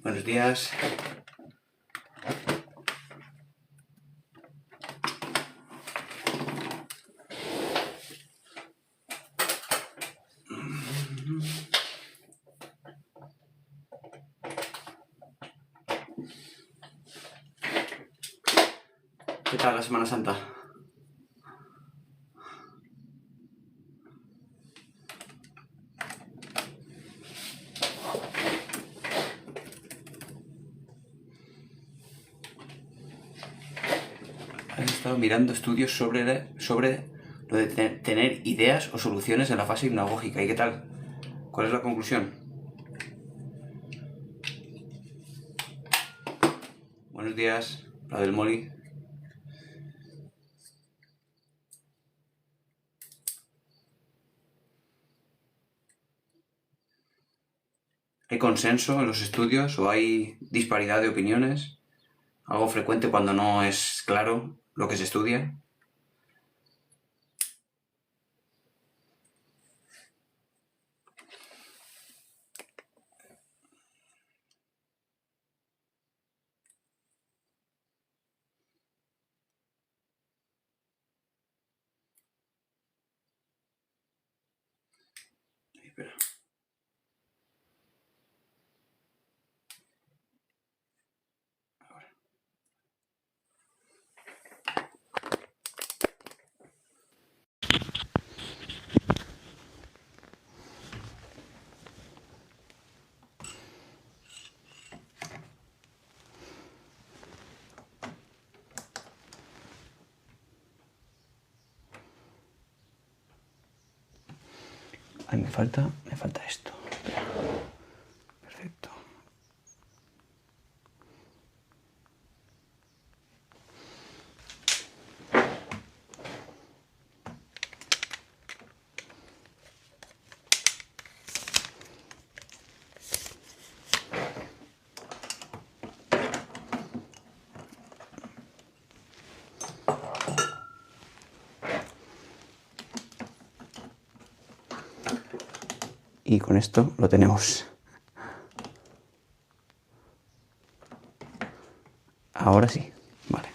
Buenos días. ¿Qué tal la Semana Santa? He estado mirando estudios sobre lo de tener ideas o soluciones en la fase hipnagógica. ¿Y qué tal? ¿Cuál es la conclusión? Buenos días, la del Moli. ¿Hay consenso en los estudios o hay disparidad de opiniones? ¿Algo frecuente cuando no es claro lo que se estudia? Espera. Ay, me falta esto. Perfecto. Y con esto lo tenemos. Ahora sí, vale.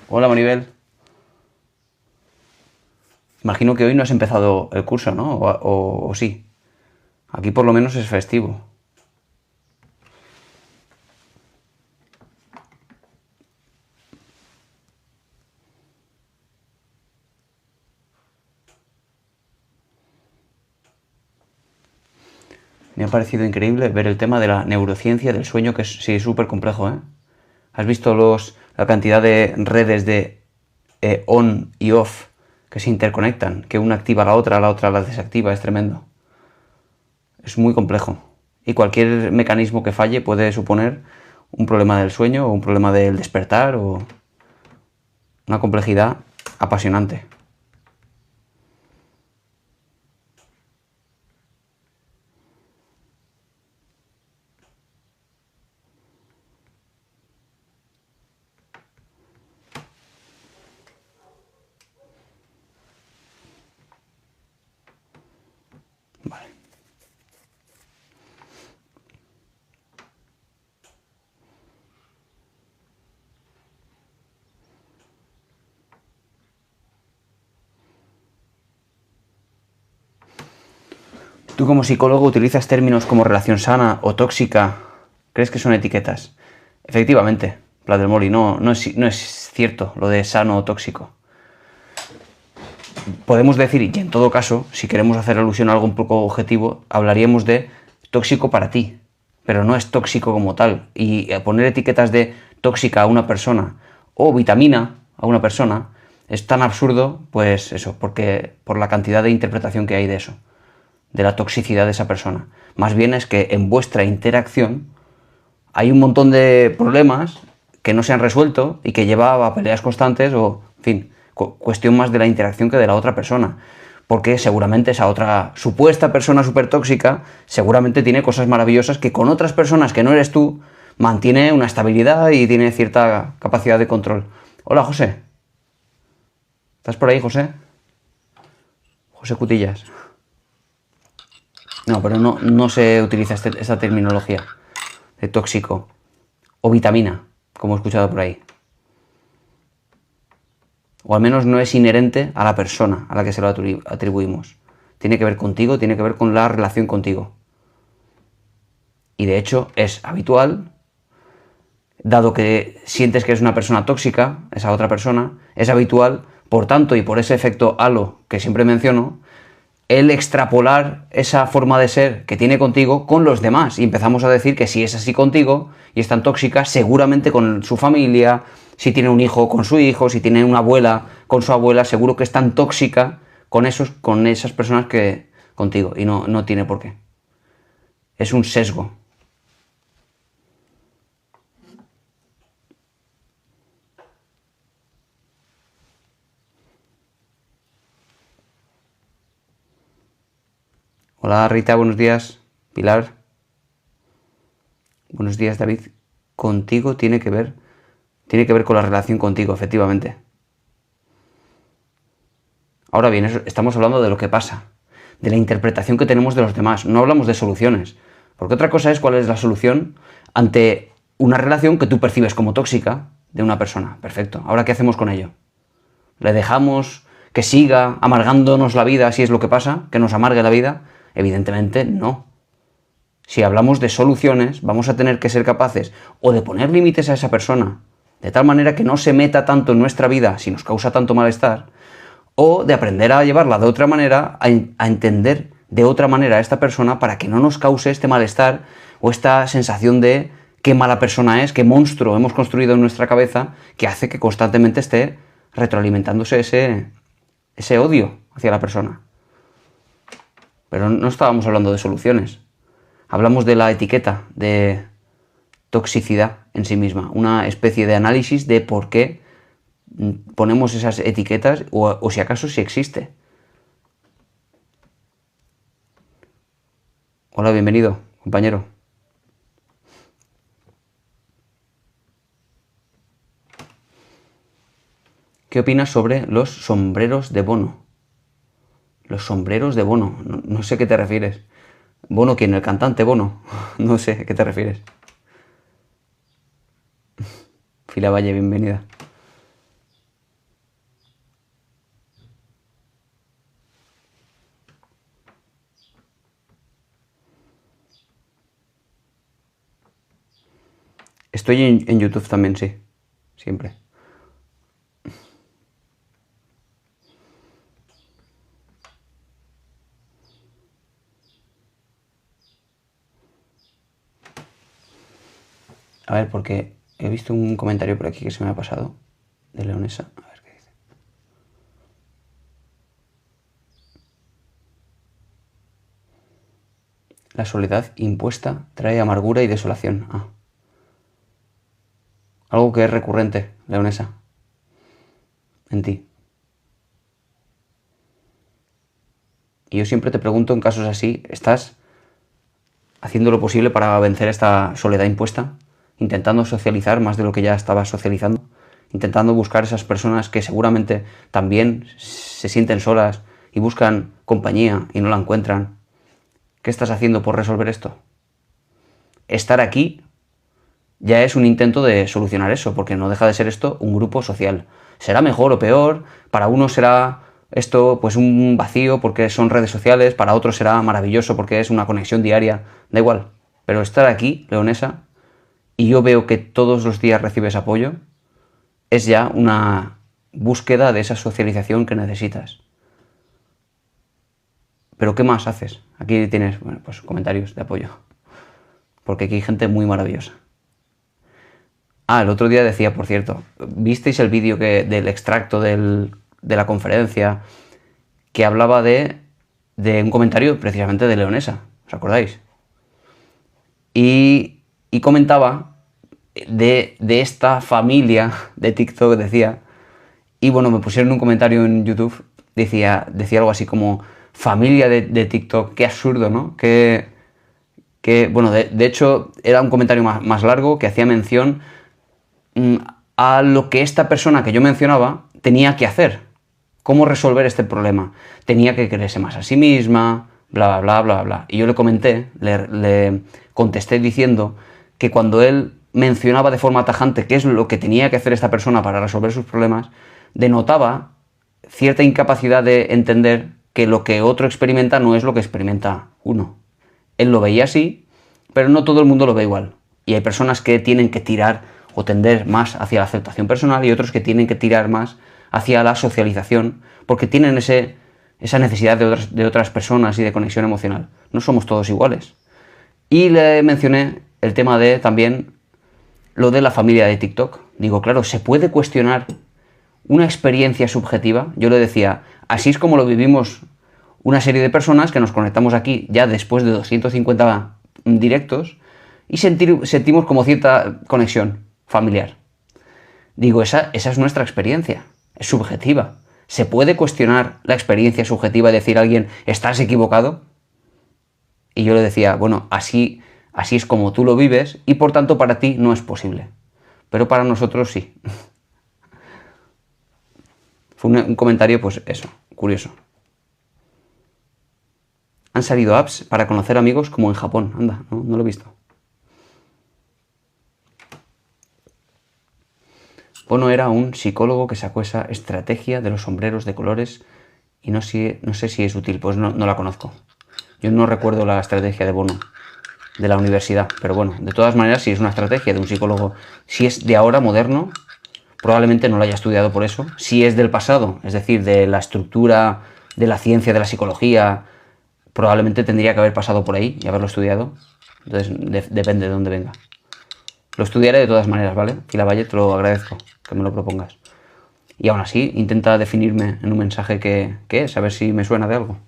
Hola, Maribel. Imagino que hoy no has empezado el curso, ¿no? O sí. Aquí por lo menos es festivo. Me ha parecido increíble ver el tema de la neurociencia del sueño, que sí es súper complejo, ¿eh? ¿Has visto la cantidad de redes de on y off que se interconectan? Que una activa a la otra la desactiva, es tremendo. Es muy complejo. Y cualquier mecanismo que falle puede suponer un problema del sueño o un problema del despertar o una complejidad apasionante. Vale. Tú como psicólogo utilizas términos como relación sana o tóxica. ¿Crees que son etiquetas? Efectivamente, Pla del Moli, no es cierto lo de sano o tóxico. Podemos decir, y en todo caso, si queremos hacer alusión a algo un poco objetivo, hablaríamos de tóxico para ti, pero no es tóxico como tal. Y poner etiquetas de tóxica a una persona o vitamina a una persona es tan absurdo, pues eso, porque por la cantidad de interpretación que hay de eso, de la toxicidad de esa persona. Más bien es que en vuestra interacción hay un montón de problemas que no se han resuelto y que lleva a peleas constantes o, en fin, cuestión más de la interacción que de la otra persona. Porque seguramente esa otra supuesta persona súper tóxica seguramente tiene cosas maravillosas que con otras personas que no eres tú mantiene una estabilidad y tiene cierta capacidad de control. Hola, José. ¿Estás por ahí, José? José Cutillas. No, pero no se utiliza esta terminología de tóxico o vitamina, como he escuchado por ahí. O al menos no es inherente a la persona a la que se lo atribuimos. Tiene que ver contigo, tiene que ver con la relación contigo. Y de hecho es habitual, dado que sientes que eres una persona tóxica, esa otra persona, es habitual, por tanto, y por ese efecto halo que siempre menciono, el extrapolar esa forma de ser que tiene contigo con los demás. Y empezamos a decir que si es así contigo y es tan tóxica, seguramente con su familia, si tiene un hijo con su hijo, si tiene una abuela con su abuela, seguro que es tan tóxica con esas personas que contigo. Y no tiene por qué. Es un sesgo. Hola Rita, buenos días. Pilar. Buenos días David. Contigo tiene que ver con la relación contigo, efectivamente. Ahora bien, estamos hablando de lo que pasa, de la interpretación que tenemos de los demás. No hablamos de soluciones. Porque otra cosa es cuál es la solución ante una relación que tú percibes como tóxica de una persona. Perfecto. Ahora, ¿qué hacemos con ello? ¿Le dejamos que siga amargándonos la vida si es lo que pasa? ¿Que nos amargue la vida? Evidentemente no. Si hablamos de soluciones, vamos a tener que ser capaces o de poner límites a esa persona, de tal manera que no se meta tanto en nuestra vida si nos causa tanto malestar, o de aprender a llevarla de otra manera, a entender de otra manera a esta persona para que no nos cause este malestar o esta sensación de qué mala persona es, qué monstruo hemos construido en nuestra cabeza que hace que constantemente esté retroalimentándose ese odio hacia la persona. Pero no estábamos hablando de soluciones. Hablamos de la etiqueta de toxicidad en sí misma, una especie de análisis de por qué ponemos esas etiquetas o si acaso si existe. Hola, bienvenido, compañero. ¿Qué opinas sobre los sombreros de Bono? Los sombreros de Bono, no sé a qué te refieres. ¿Bono quién? ¿El cantante Bono? No sé a qué te refieres. Fila Valle, bienvenida. Estoy en YouTube también, sí. Siempre. A ver, porque he visto un comentario por aquí que se me ha pasado, de Leonesa. A ver qué dice. La soledad impuesta trae amargura y desolación. Ah. Algo que es recurrente, Leonesa, en ti. Y yo siempre te pregunto en casos así, ¿estás haciendo lo posible para vencer esta soledad impuesta? Intentando socializar más de lo que ya estabas socializando, intentando buscar esas personas que seguramente también se sienten solas y buscan compañía y no la encuentran. ¿Qué estás haciendo por resolver esto? Estar aquí ya es un intento de solucionar eso, porque no deja de ser esto un grupo social. Será mejor o peor, para unos será esto pues un vacío porque son redes sociales, para otros será maravilloso porque es una conexión diaria, da igual. Pero estar aquí, Leonesa, y yo veo que todos los días recibes apoyo, es ya una búsqueda de esa socialización que necesitas. ¿Pero qué más haces? Aquí tienes, bueno, pues comentarios de apoyo. Porque aquí hay gente muy maravillosa. Ah, el otro día decía, por cierto, ¿visteis el vídeo del extracto de la conferencia que hablaba de un comentario precisamente de Leonesa? ¿Os acordáis? Y comentaba de esta familia de TikTok, decía, y bueno, me pusieron un comentario en YouTube, decía algo así como, familia de TikTok, qué absurdo, ¿no? Bueno, de hecho, era un comentario más largo que hacía mención a lo que esta persona que yo mencionaba tenía que hacer. ¿Cómo resolver este problema? Tenía que creerse más a sí misma, bla, bla, bla, bla, bla. Y yo le comenté, le contesté diciendo que cuando él mencionaba de forma tajante qué es lo que tenía que hacer esta persona para resolver sus problemas, denotaba cierta incapacidad de entender que lo que otro experimenta no es lo que experimenta uno. Él lo veía así, pero no todo el mundo lo ve igual. Y hay personas que tienen que tirar o tender más hacia la aceptación personal y otros que tienen que tirar más hacia la socialización porque tienen esa necesidad de otras personas y de conexión emocional. No somos todos iguales. Y le mencioné el tema de también lo de la familia de TikTok. Digo, claro, ¿se puede cuestionar una experiencia subjetiva? Yo le decía, así es como lo vivimos una serie de personas que nos conectamos aquí ya después de 250 directos y sentimos como cierta conexión familiar. Digo, esa es nuestra experiencia, es subjetiva. ¿Se puede cuestionar la experiencia subjetiva y decir a alguien, estás equivocado? Y yo le decía, bueno, así es como tú lo vives y por tanto para ti no es posible. Pero para nosotros sí. Fue un comentario, pues eso, curioso. Han salido apps para conocer amigos como en Japón. Anda, no lo he visto. Bono era un psicólogo que sacó esa estrategia de los sombreros de colores y no sé si es útil, pues no la conozco. Yo no recuerdo la estrategia de Bono de la universidad, pero bueno, de todas maneras, si es una estrategia de un psicólogo, si es de ahora, moderno, probablemente no lo haya estudiado por eso. Si es del pasado, es decir, de la estructura de la ciencia, de la psicología, probablemente tendría que haber pasado por ahí y haberlo estudiado. Entonces, depende de dónde venga. Lo estudiaré de todas maneras, ¿vale? Y la Valle, te lo agradezco que me lo propongas. Y aún así, intenta definirme en un mensaje que es, a ver si me suena de algo.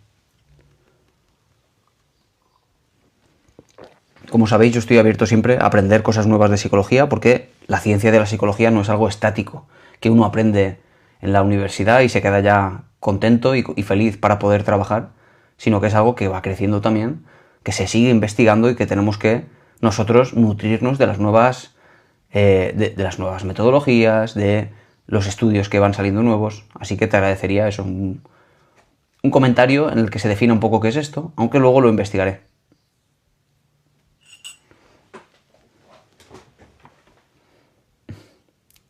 Como sabéis, yo estoy abierto siempre a aprender cosas nuevas de psicología porque la ciencia de la psicología no es algo estático, que uno aprende en la universidad y se queda ya contento y feliz para poder trabajar, sino que es algo que va creciendo también, que se sigue investigando y que tenemos que nosotros nutrirnos de las nuevas, de las nuevas metodologías, de los estudios que van saliendo nuevos. Así que te agradecería eso, un comentario en el que se defina un poco qué es esto, aunque luego lo investigaré.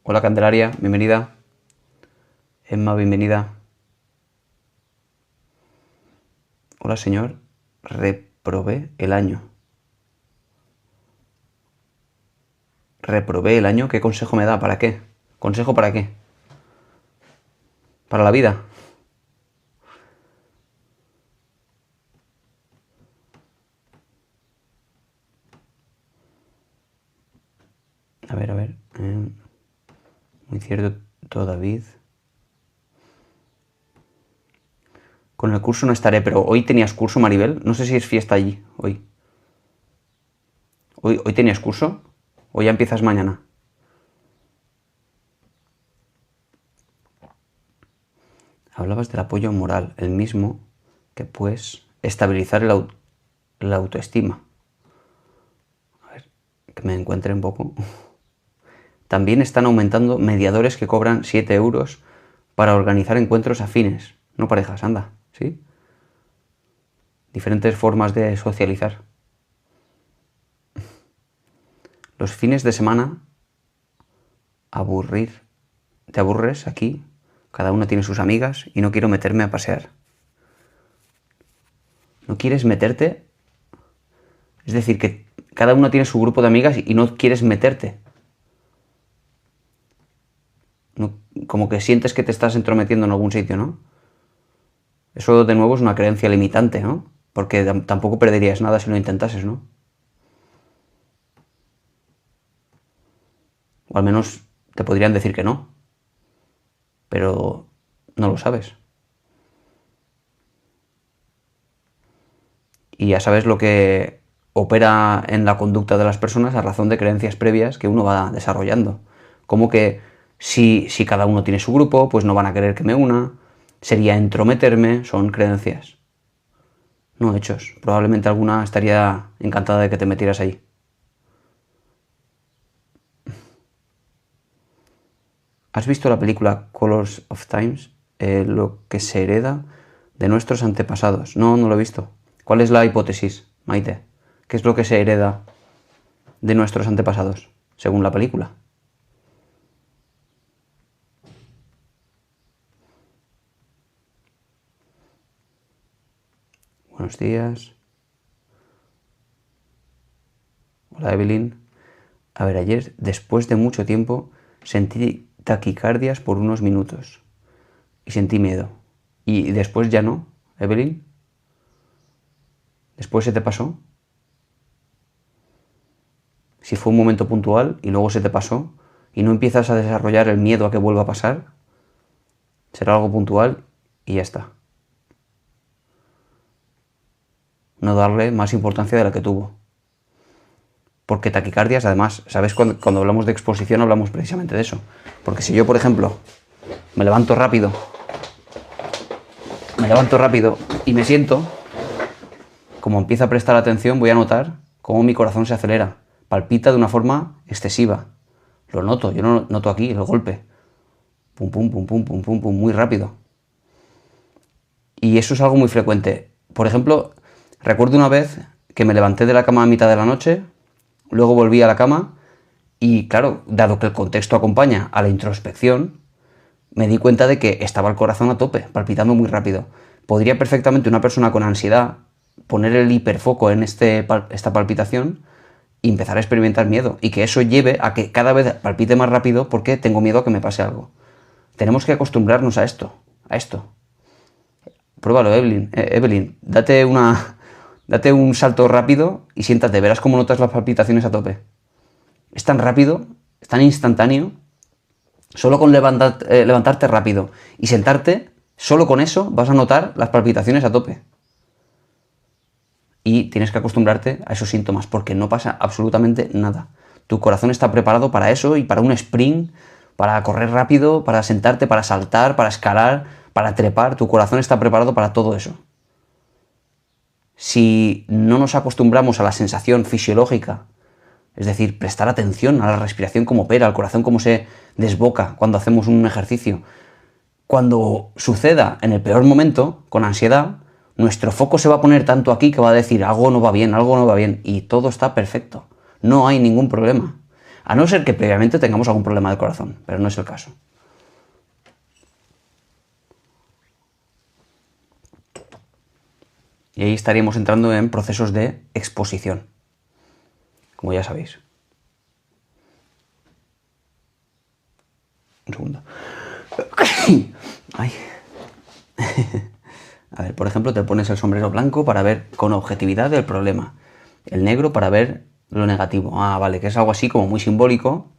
Hola Candelaria, bienvenida. Emma, bienvenida. Hola señor, reprobé el año. ¿Reprobé el año? ¿Qué consejo me da? ¿Para qué? ¿Consejo para qué? ¿Para la vida? A ver. Muy cierto, David. Con el curso no estaré, pero hoy tenías curso, Maribel. No sé si es fiesta allí, hoy. ¿Hoy tenías curso? ¿O ya empiezas mañana? Hablabas del apoyo moral, el mismo que pues estabilizar la autoestima. A ver, que me encuentre un poco. También están aumentando mediadores que cobran 7 euros para organizar encuentros afines, no parejas, anda, ¿sí? Diferentes formas de socializar. Los fines de semana, aburrir. ¿Te aburres aquí? Cada uno tiene sus amigas y no quiero meterme a pasear. ¿No quieres meterte? Es decir, que cada uno tiene su grupo de amigas y no quieres meterte. No, como que sientes que te estás entrometiendo en algún sitio, ¿no? Eso de nuevo es una creencia limitante, ¿no? Porque tampoco perderías nada si lo intentases, ¿no? O al menos te podrían decir que no. Pero no lo sabes. Y ya sabes lo que opera en la conducta de las personas a razón de creencias previas que uno va desarrollando. Como que si cada uno tiene su grupo, pues no van a querer que me una. Sería entrometerme, son creencias. No hechos. Probablemente alguna estaría encantada de que te metieras ahí. ¿Has visto la película Colors of Times? Lo que se hereda de nuestros antepasados. No lo he visto. ¿Cuál es la hipótesis, Maite? ¿Qué es lo que se hereda de nuestros antepasados, según la película? Buenos días. Hola, Evelyn. A ver, ayer, después de mucho tiempo, sentí taquicardias por unos minutos y sentí miedo. ¿Y después ya no, Evelyn? ¿Después se te pasó? Si fue un momento puntual y luego se te pasó y no empiezas a desarrollar el miedo a que vuelva a pasar, será algo puntual y ya está. No darle más importancia de la que tuvo. Porque taquicardias, además, ¿sabes? Cuando hablamos de exposición hablamos precisamente de eso. Porque si yo, por ejemplo, me levanto rápido y me siento, como empiezo a prestar atención, voy a notar cómo mi corazón se acelera, palpita de una forma excesiva. Lo noto, yo no noto aquí el golpe. Pum, pum, pum, pum, pum, pum, pum, muy rápido. Y eso es algo muy frecuente. Por ejemplo, recuerdo una vez que me levanté de la cama a mitad de la noche, luego volví a la cama y, claro, dado que el contexto acompaña a la introspección, me di cuenta de que estaba el corazón a tope, palpitando muy rápido. Podría perfectamente una persona con ansiedad poner el hiperfoco en esta palpitación y empezar a experimentar miedo, y que eso lleve a que cada vez palpite más rápido porque tengo miedo a que me pase algo. Tenemos que acostumbrarnos a esto. Pruébalo, Evelyn, date un salto rápido y siéntate, verás cómo notas las palpitaciones a tope. Es tan rápido, es tan instantáneo. Solo con levantarte rápido y sentarte, solo con eso vas a notar las palpitaciones a tope. Y tienes que acostumbrarte a esos síntomas porque no pasa absolutamente nada. Tu corazón está preparado para eso y para un sprint, para correr rápido, para sentarte, para saltar, para escalar, para trepar. Tu corazón está preparado para todo eso. Si no nos acostumbramos a la sensación fisiológica, es decir, prestar atención a la respiración como opera, al corazón cómo se desboca cuando hacemos un ejercicio, cuando suceda en el peor momento, con ansiedad, nuestro foco se va a poner tanto aquí que va a decir algo no va bien, y todo está perfecto. No hay ningún problema. A no ser que previamente tengamos algún problema del corazón, pero no es el caso. Y ahí estaríamos entrando en procesos de exposición, como ya sabéis. Un segundo. Ay. A ver, por ejemplo, te pones el sombrero blanco para ver con objetividad el problema. El negro para ver lo negativo. Ah, vale, que es algo así como muy simbólico.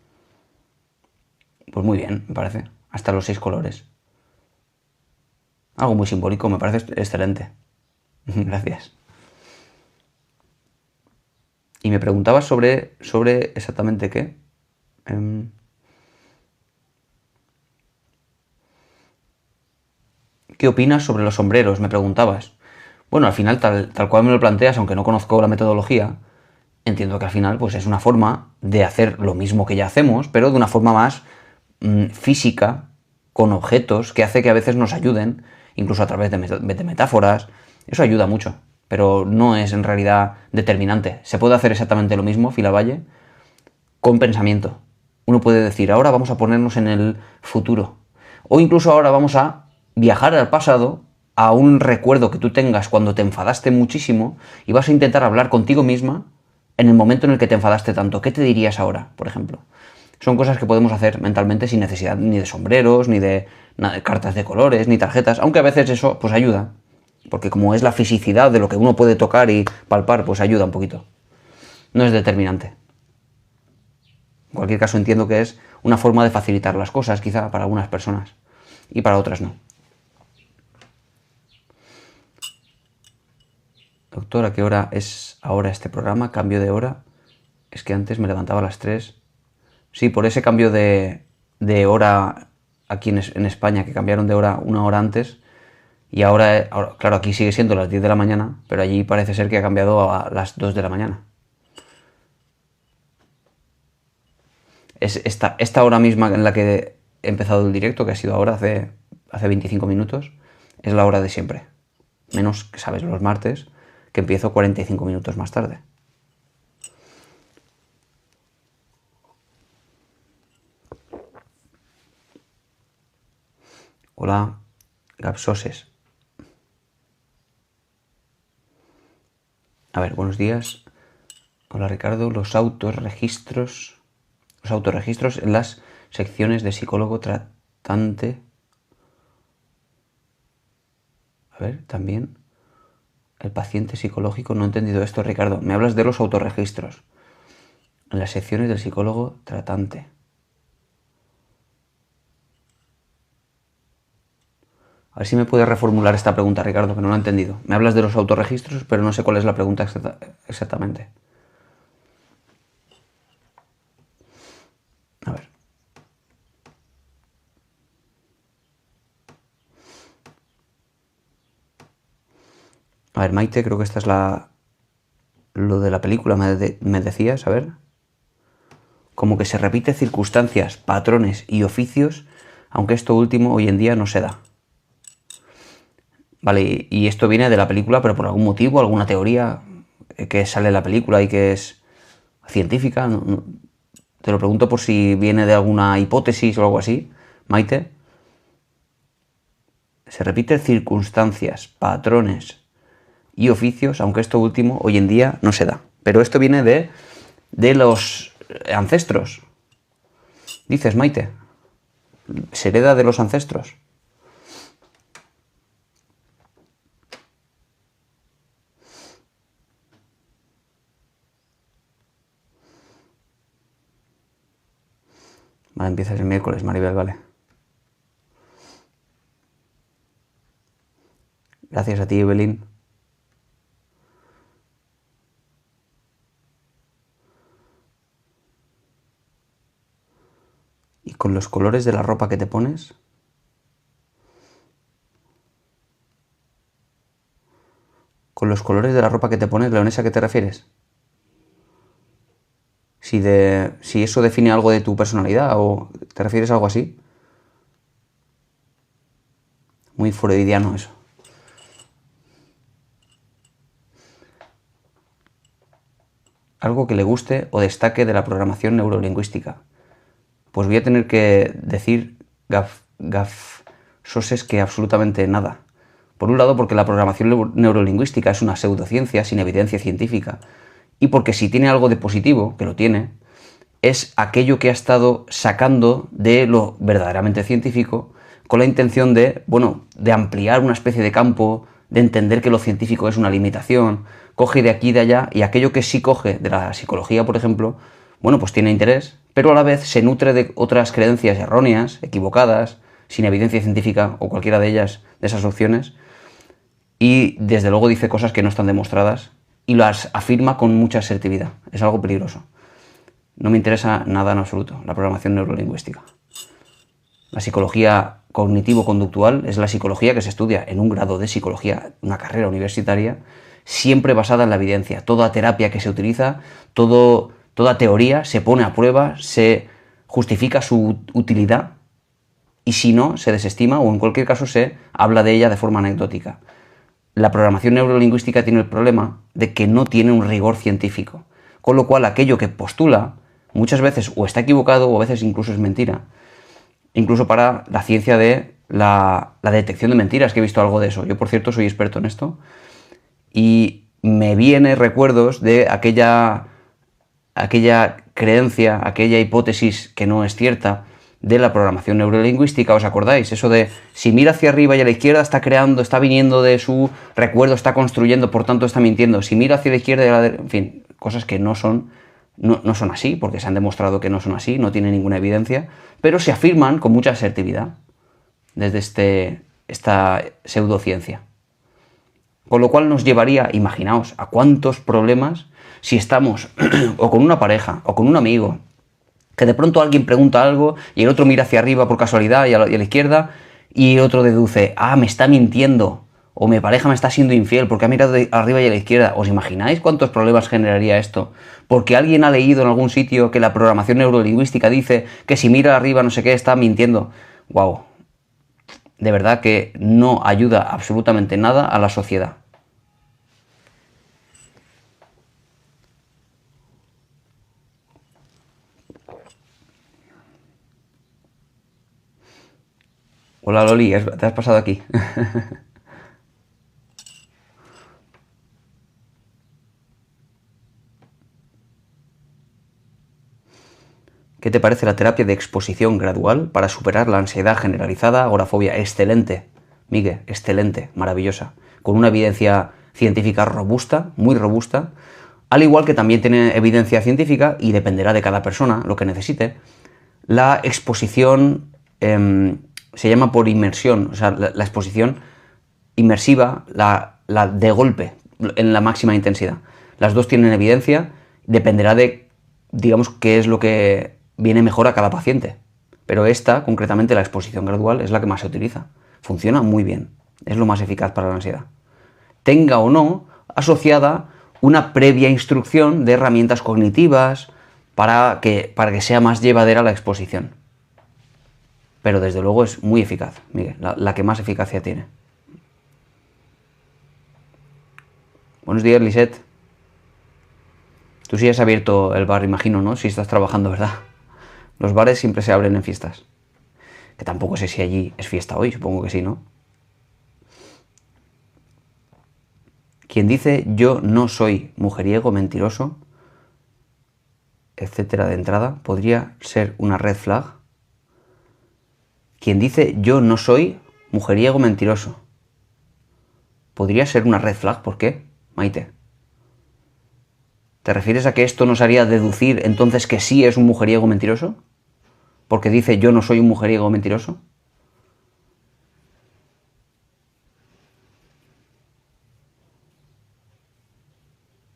Pues muy bien, me parece. Hasta los 6 colores. Algo muy simbólico, me parece excelente. Gracias. Y me preguntabas sobre exactamente qué. ¿Qué opinas sobre los sombreros? Me preguntabas. Bueno, al final, tal cual me lo planteas, aunque no conozco la metodología, entiendo que al final pues es una forma de hacer lo mismo que ya hacemos, pero de una forma más física, con objetos, que hace que a veces nos ayuden, incluso a través de metáforas. Eso ayuda mucho, pero no es en realidad determinante. Se puede hacer exactamente lo mismo, Filavalle, con pensamiento. Uno puede decir, ahora vamos a ponernos en el futuro. O incluso ahora vamos a viajar al pasado, a un recuerdo que tú tengas cuando te enfadaste muchísimo, y vas a intentar hablar contigo misma en el momento en el que te enfadaste tanto. ¿Qué te dirías ahora, por ejemplo? Son cosas que podemos hacer mentalmente sin necesidad ni de sombreros, ni de cartas de colores, ni tarjetas, aunque a veces eso pues ayuda, porque como es la fisicidad de lo que uno puede tocar y palpar, pues ayuda un poquito. No es determinante. En cualquier caso entiendo que es una forma de facilitar las cosas, quizá para algunas personas, y para otras no. Doctor, ¿a qué hora es ahora este programa? ¿Cambio de hora? Es que antes me levantaba a las 3. Sí, por ese cambio de hora aquí en España, que cambiaron de hora una hora antes, y ahora, claro, aquí sigue siendo las 10 de la mañana, pero allí parece ser que ha cambiado a las 2 de la mañana. Es esta hora misma en la que he empezado el directo, que ha sido ahora, hace 25 minutos, es la hora de siempre. Menos, ¿sabes?, los martes, que empiezo 45 minutos más tarde. Hola, Gapsoses. A ver, buenos días. Hola, Ricardo. Los autorregistros en las secciones de psicólogo tratante. A ver, también. El paciente psicológico. No he entendido esto, Ricardo. Me hablas de los autorregistros en las secciones del psicólogo tratante. A ver si me puedes reformular esta pregunta, Ricardo, que no lo he entendido. Me hablas de los autorregistros, pero no sé cuál es la pregunta exactamente. A ver. A ver, Maite, creo que esta es lo de la película, me decías, a ver. Como que se repite circunstancias, patrones y oficios, aunque esto último hoy en día no se da. Vale, y esto viene de la película, pero por algún motivo, alguna teoría que sale en la película y que es científica. Te lo pregunto por si viene de alguna hipótesis o algo así, Maite. Se repiten circunstancias, patrones y oficios, aunque esto último hoy en día no se da. Pero esto viene de los ancestros. Dices, Maite, se hereda de los ancestros. Vale, empiezas el miércoles, Maribel, vale. Gracias a ti, Evelyn. ¿Y con los colores de la ropa que te pones? ¿Con los colores de la ropa que te pones, Leonesa, a qué te refieres? Si eso define algo de tu personalidad o te refieres a algo así. Muy freudiano eso. Algo que le guste o destaque de la programación neurolingüística. Pues voy a tener que decir, Soses, que absolutamente nada. Por un lado, porque la programación neurolingüística es una pseudociencia sin evidencia científica. Y porque si tiene algo de positivo, que lo tiene, es aquello que ha estado sacando de lo verdaderamente científico con la intención de ampliar una especie de campo, de entender que lo científico es una limitación, coge de aquí y de allá, y aquello que sí coge de la psicología, por ejemplo, pues tiene interés, pero a la vez se nutre de otras creencias erróneas, equivocadas, sin evidencia científica o cualquiera de ellas, de esas opciones, y desde luego dice cosas que no están demostradas y las afirma con mucha asertividad. Es algo peligroso. No me interesa nada en absoluto la programación neurolingüística. La psicología cognitivo-conductual es la psicología que se estudia en un grado de psicología, una carrera universitaria, siempre basada en la evidencia. Toda terapia que se utiliza, toda teoría se pone a prueba, se justifica su utilidad y si no, se desestima o en cualquier caso se habla de ella de forma anecdótica. La programación neurolingüística tiene el problema de que no tiene un rigor científico, con lo cual aquello que postula muchas veces o está equivocado o a veces incluso es mentira. Incluso para la ciencia de la detección de mentiras, que he visto algo de eso. Yo, por cierto, soy experto en esto y me vienen recuerdos de aquella creencia, aquella hipótesis que no es cierta de la programación neurolingüística. ¿Os acordáis? Eso de si mira hacia arriba y a la izquierda está creando, está viniendo de su recuerdo, está construyendo, por tanto está mintiendo. Si mira hacia la izquierda y a la derecha, en fin, cosas que no son así, porque se han demostrado que no son así, no tienen ninguna evidencia, pero se afirman con mucha asertividad desde esta pseudociencia. Con lo cual nos llevaría, imaginaos, a cuántos problemas si estamos o con una pareja o con un amigo, que de pronto alguien pregunta algo y el otro mira hacia arriba por casualidad y a la izquierda y el otro deduce, me está mintiendo, o mi pareja me está siendo infiel porque ha mirado arriba y a la izquierda. ¿Os imagináis cuántos problemas generaría esto? Porque alguien ha leído en algún sitio que la programación neurolingüística dice que si mira arriba no sé qué está mintiendo. ¡Wow! De verdad que no ayuda absolutamente nada a la sociedad. Hola Loli, ¿te has pasado aquí? ¿Qué te parece la terapia de exposición gradual para superar la ansiedad generalizada, agorafobia? Excelente, Miguel, excelente, maravillosa. Con una evidencia científica robusta, muy robusta, al igual que también tiene evidencia científica y dependerá de cada persona lo que necesite. La exposición se llama por inmersión, o sea, la exposición inmersiva, la de golpe, en la máxima intensidad. Las dos tienen evidencia, dependerá de, digamos, qué es lo que viene mejor a cada paciente. Pero esta, concretamente la exposición gradual, es la que más se utiliza. Funciona muy bien, es lo más eficaz para la ansiedad. Tenga o no asociada una previa instrucción de herramientas cognitivas para que sea más llevadera la exposición. Pero desde luego es muy eficaz, Miguel, la que más eficacia tiene. Buenos días, Lisette. Tú sí has abierto el bar, imagino, ¿no? Si estás trabajando, ¿verdad? Los bares siempre se abren en fiestas. Que tampoco sé si allí es fiesta hoy, supongo que sí, ¿no? Quien dice yo no soy mujeriego, mentiroso, etcétera, de entrada, podría ser una red flag. Quien dice yo no soy mujeriego, mentiroso, podría ser una red flag. ¿Por qué, Maite? ¿Te refieres a que esto nos haría deducir entonces que sí es un mujeriego mentiroso? Porque dice yo no soy un mujeriego mentiroso.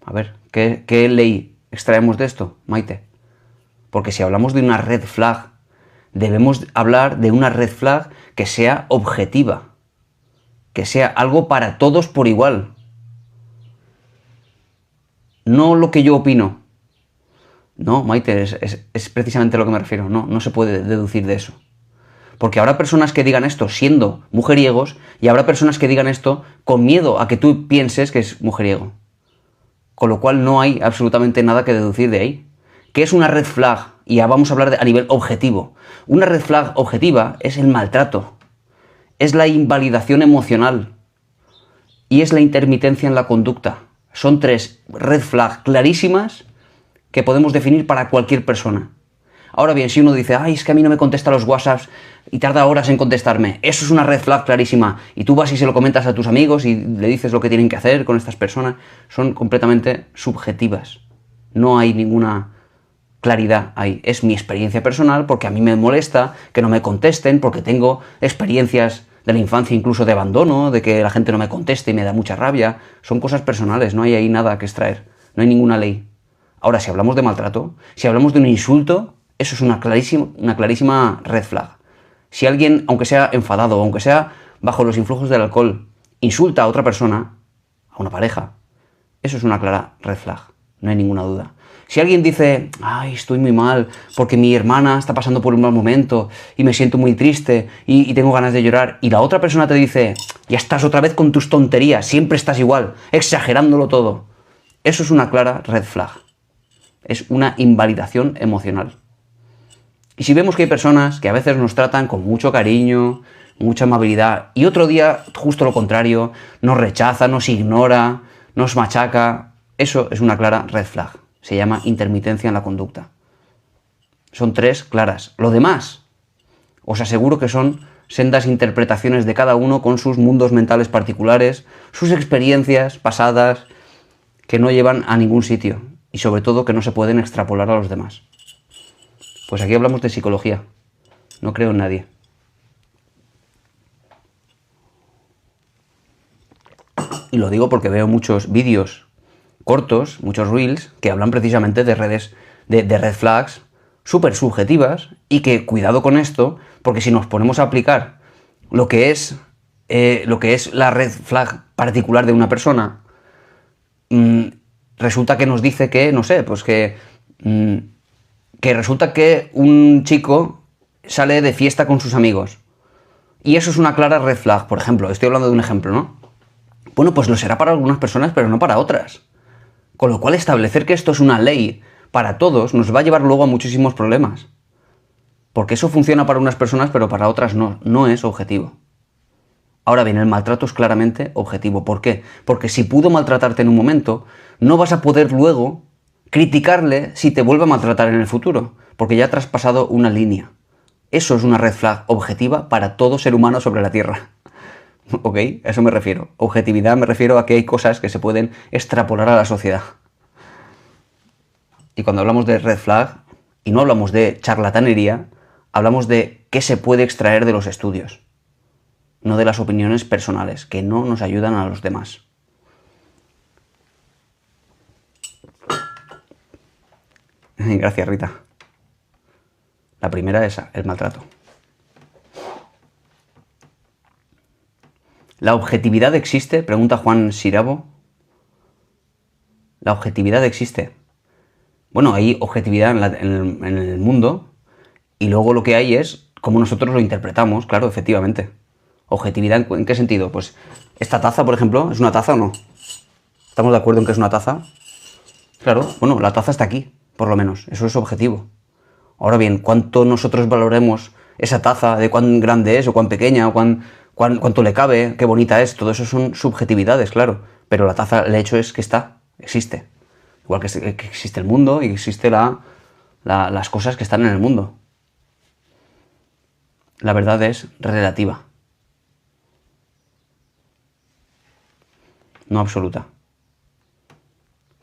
A ver, ¿qué ley extraemos de esto, Maite? Porque si hablamos de una red flag, debemos hablar de una red flag que sea objetiva, que sea algo para todos por igual. No lo que yo opino. No, Maite, es precisamente a lo que me refiero. No se puede deducir de eso. Porque habrá personas que digan esto siendo mujeriegos y habrá personas que digan esto con miedo a que tú pienses que es mujeriego. Con lo cual no hay absolutamente nada que deducir de ahí. ¿Qué es una red flag? Y ya vamos a hablar a nivel objetivo. Una red flag objetiva es el maltrato, es la invalidación emocional y es la intermitencia en la conducta. Son tres red flags clarísimas que podemos definir para cualquier persona. Ahora bien, si uno dice, ay, es que a mí no me contesta los WhatsApps y tarda horas en contestarme, eso es una red flag clarísima, y tú vas y se lo comentas a tus amigos y le dices lo que tienen que hacer con estas personas, son completamente subjetivas. No hay ninguna claridad ahí. Es mi experiencia personal porque a mí me molesta que no me contesten, porque tengo experiencias de la infancia incluso de abandono, de que la gente no me conteste y me da mucha rabia. Son cosas personales, no hay ahí nada que extraer, no hay ninguna ley. Ahora, si hablamos de maltrato, si hablamos de un insulto, eso es una clarísima red flag. Si alguien, aunque sea enfadado, aunque sea bajo los influjos del alcohol, insulta a otra persona, a una pareja, eso es una clara red flag, no hay ninguna duda. Si alguien dice, ay, estoy muy mal porque mi hermana está pasando por un mal momento y me siento muy triste y tengo ganas de llorar, y la otra persona te dice, ya estás otra vez con tus tonterías, siempre estás igual, exagerándolo todo, eso es una clara red flag. Es una invalidación emocional. Y si vemos que hay personas que a veces nos tratan con mucho cariño, mucha amabilidad, y otro día justo lo contrario, nos rechaza, nos ignora, nos machaca, eso es una clara red flag. Se llama intermitencia en la conducta. Son tres claras. Lo demás, os aseguro que son sendas interpretaciones de cada uno con sus mundos mentales particulares, sus experiencias pasadas, que no llevan a ningún sitio y sobre todo que no se pueden extrapolar a los demás. Pues aquí hablamos de psicología. No creo en nadie. Y lo digo porque veo muchos vídeos cortos, muchos reels, que hablan precisamente de redes, de red flags súper subjetivas, y que cuidado con esto, porque si nos ponemos a aplicar lo que es la red flag particular de una persona, resulta que nos dice que, no sé, pues que resulta que un chico sale de fiesta con sus amigos. Y eso es una clara red flag, por ejemplo. Estoy hablando de un ejemplo, ¿no? Bueno, pues lo será para algunas personas, pero no para otras. Con lo cual, establecer que esto es una ley para todos nos va a llevar luego a muchísimos problemas. Porque eso funciona para unas personas, pero para otras no. No es objetivo. Ahora bien, el maltrato es claramente objetivo. ¿Por qué? Porque si pudo maltratarte en un momento, no vas a poder luego criticarle si te vuelve a maltratar en el futuro, porque ya has traspasado una línea. Eso es una red flag objetiva para todo ser humano sobre la Tierra. ¿Ok? A eso me refiero. Objetividad me refiero a que hay cosas que se pueden extrapolar a la sociedad. Y cuando hablamos de red flag, y no hablamos de charlatanería, hablamos de qué se puede extraer de los estudios, no de las opiniones personales, que no nos ayudan a los demás. Gracias, Rita. La primera es el maltrato. ¿La objetividad existe? Pregunta Juan Sirabo. ¿La objetividad existe? Bueno, hay objetividad en el mundo y luego lo que hay es cómo nosotros lo interpretamos, claro, efectivamente. ¿Objetividad en qué sentido? Pues esta taza, por ejemplo, ¿es una taza o no? ¿Estamos de acuerdo en que es una taza? Claro, bueno, la taza está aquí, por lo menos, eso es objetivo. Ahora bien, cuánto nosotros valoremos esa taza, de cuán grande es o cuán pequeña o cuánto le cabe, qué bonita es, todo eso son subjetividades, claro. Pero la taza, el hecho es que existe. Igual que existe el mundo y existe las cosas que están en el mundo. La verdad es relativa. No absoluta.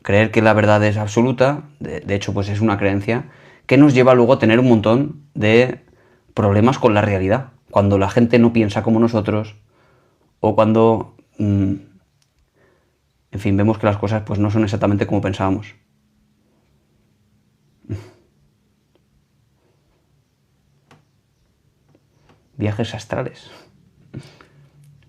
Creer que la verdad es absoluta, de hecho, pues es una creencia que nos lleva luego a tener un montón de problemas con la realidad. Cuando la gente no piensa como nosotros o cuando, en fin, vemos que las cosas pues no son exactamente como pensábamos. Viajes astrales.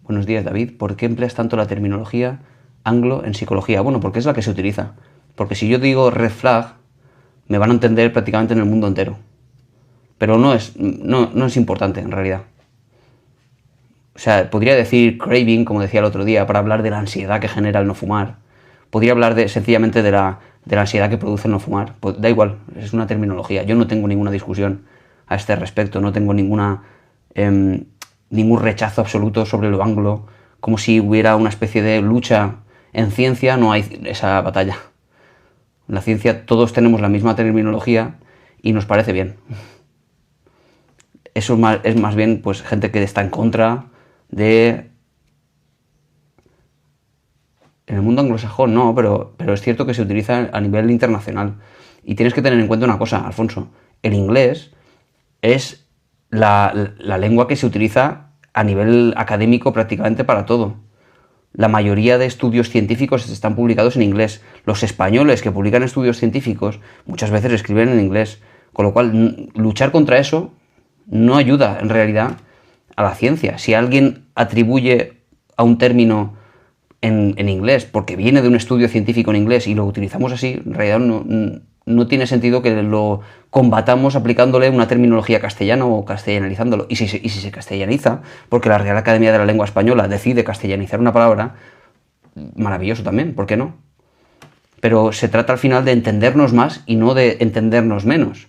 Buenos días, David. ¿Por qué empleas tanto la terminología anglo en psicología? Bueno, porque es la que se utiliza. Porque si yo digo red flag, me van a entender prácticamente en el mundo entero. Pero no es importante, en realidad. O sea, podría decir craving, como decía el otro día, para hablar de la ansiedad que genera el no fumar. Podría hablar sencillamente de la ansiedad que produce el no fumar. Pues da igual, es una terminología. Yo no tengo ninguna discusión a este respecto. No tengo ningún rechazo absoluto sobre lo anglo. Como si hubiera una especie de lucha. En ciencia no hay esa batalla. En la ciencia todos tenemos la misma terminología y nos parece bien. Eso es más bien pues gente que está en contra de... En el mundo anglosajón no, pero es cierto que se utiliza a nivel internacional. Y tienes que tener en cuenta una cosa, Alfonso. El inglés es la lengua que se utiliza a nivel académico prácticamente para todo. La mayoría de estudios científicos están publicados en inglés. Los españoles que publican estudios científicos muchas veces escriben en inglés. Con lo cual, luchar contra eso no ayuda en realidad a la ciencia. Si alguien atribuye a un término en inglés porque viene de un estudio científico en inglés y lo utilizamos así, en realidad no tiene sentido que lo combatamos aplicándole una terminología castellana o castellanizándolo. Y si se castellaniza, porque la Real Academia de la Lengua Española decide castellanizar una palabra, maravilloso también, ¿por qué no? Pero se trata al final de entendernos más y no de entendernos menos.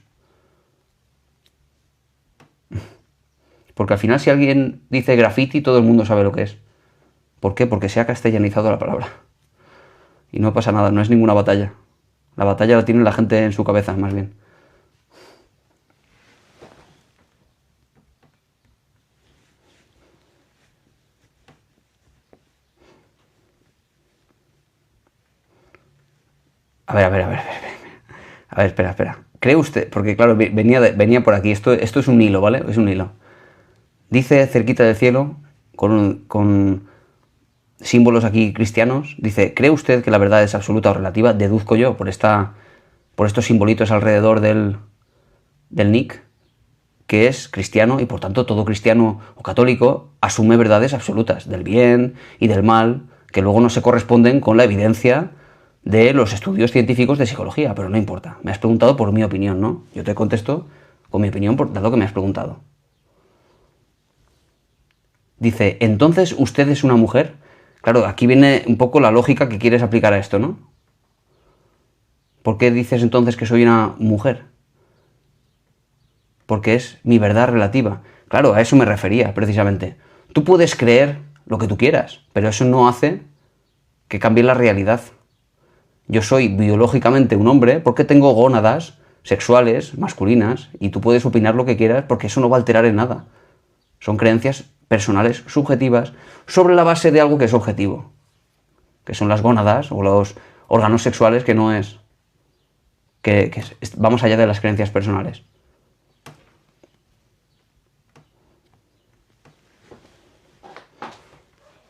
Porque al final si alguien dice graffiti, todo el mundo sabe lo que es. ¿Por qué? Porque se ha castellanizado la palabra. Y no pasa nada, no es ninguna batalla. La batalla la tiene la gente en su cabeza, más bien. A ver. A ver, espera. ¿Cree usted? Porque claro, venía por aquí. Esto es un hilo, ¿vale? Es un hilo. Dice cerquita del cielo, con símbolos aquí cristianos, dice, ¿cree usted que la verdad es absoluta o relativa? Deduzco yo por estos simbolitos alrededor del nick, que es cristiano y por tanto todo cristiano o católico asume verdades absolutas del bien y del mal que luego no se corresponden con la evidencia de los estudios científicos de psicología, pero no importa. Me has preguntado por mi opinión, ¿no? Yo te contesto con mi opinión dado que me has preguntado. Dice, ¿entonces usted es una mujer? Claro, aquí viene un poco la lógica que quieres aplicar a esto, ¿no? ¿Por qué dices entonces que soy una mujer? porque es mi verdad relativa. Claro, a eso me refería, precisamente. Tú puedes creer lo que tú quieras, pero eso no hace que cambie la realidad. Yo soy biológicamente un hombre porque tengo gónadas sexuales, masculinas, y tú puedes opinar lo que quieras porque eso no va a alterar en nada. Son creencias personales, subjetivas, sobre la base de algo que es objetivo, que son las gónadas o los órganos sexuales, que no es... vamos allá de las creencias personales.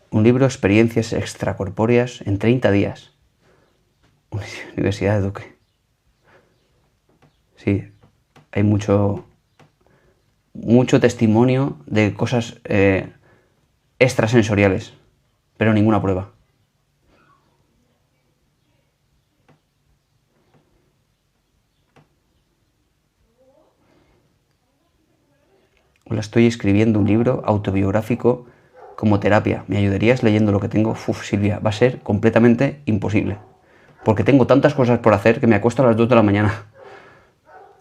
Un libro, Experiencias extracorpóreas en 30 días. Universidad de Duque. Sí, hay mucho testimonio de cosas extrasensoriales, pero ninguna prueba. Ahora estoy escribiendo un libro autobiográfico como terapia. ¿Me ayudarías leyendo lo que tengo? Uf, Silvia, va a ser completamente imposible. Porque tengo tantas cosas por hacer que me acuesto a las 2 de la mañana.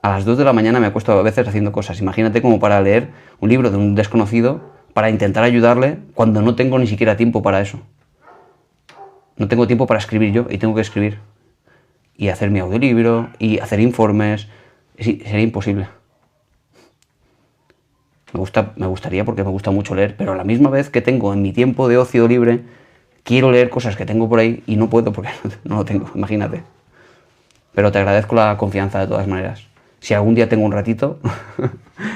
A las 2 de la mañana me acuesto a veces haciendo cosas. Imagínate como para leer un libro de un desconocido para intentar ayudarle cuando no tengo ni siquiera tiempo para eso. No tengo tiempo para escribir yo y tengo que escribir. Y hacer mi audiolibro y hacer informes. Sí, sería imposible. Me gustaría porque me gusta mucho leer, pero a la misma vez que tengo en mi tiempo de ocio libre, quiero leer cosas que tengo por ahí y no puedo porque no lo tengo, imagínate. Pero te agradezco la confianza de todas maneras. Si algún día tengo un ratito,